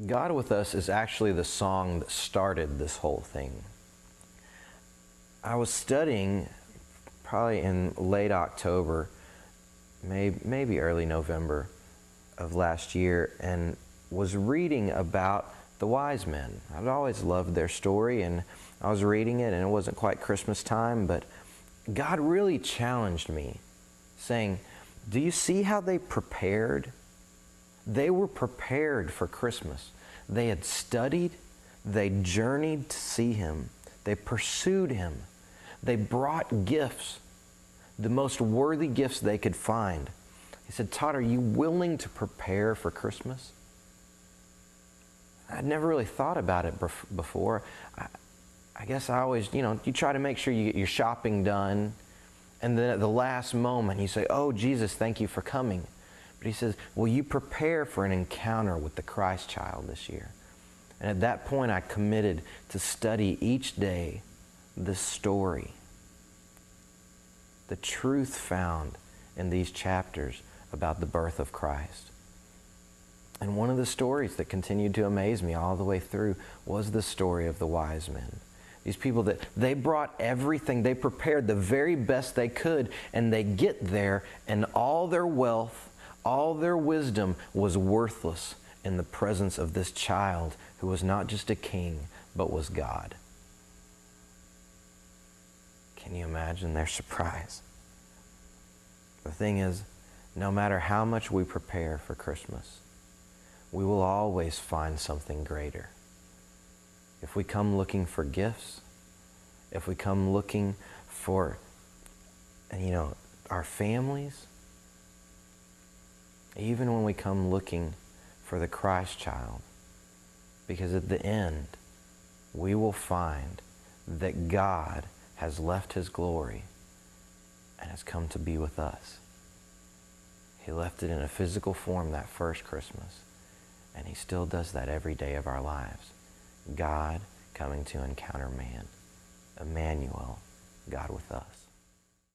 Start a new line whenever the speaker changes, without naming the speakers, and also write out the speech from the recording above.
God with Us is actually the song that started this whole thing. I was studying probably in late October, maybe early November of last year, and was reading about the wise men. I'd always loved their story, and I was reading it, and it wasn't quite Christmas time, but God really challenged me, saying, do you see how they prepared? They were prepared for Christmas. They had studied, they journeyed to see Him, they pursued Him, they brought gifts, the most worthy gifts they could find. He said, Todd, are you willing to prepare for Christmas? I'd never really thought about it before. I guess I always, you try to make sure you get your shopping done, and then at the last moment you say, oh, Jesus, thank you for coming. But He says, will you prepare for an encounter with the Christ child this year? And at that point I committed to study each day this story, the truth found in these chapters about the birth of Christ. And one of the stories that continued to amaze me all the way through was the story of the wise men. These people that they brought everything, they prepared the very best they could, and they get there and all their wealth, all their wisdom was worthless in the presence of this child who was not just a king, but was God. Can you imagine their surprise? The thing is, no matter how much we prepare for Christmas, we will always find something greater. If we come looking for gifts, if we come looking for, our families, even when we come looking for the Christ child, because at the end, we will find that God has left His glory and has come to be with us. He left it in a physical form that first Christmas, and He still does that every day of our lives. God coming to encounter man. Emmanuel, God with us.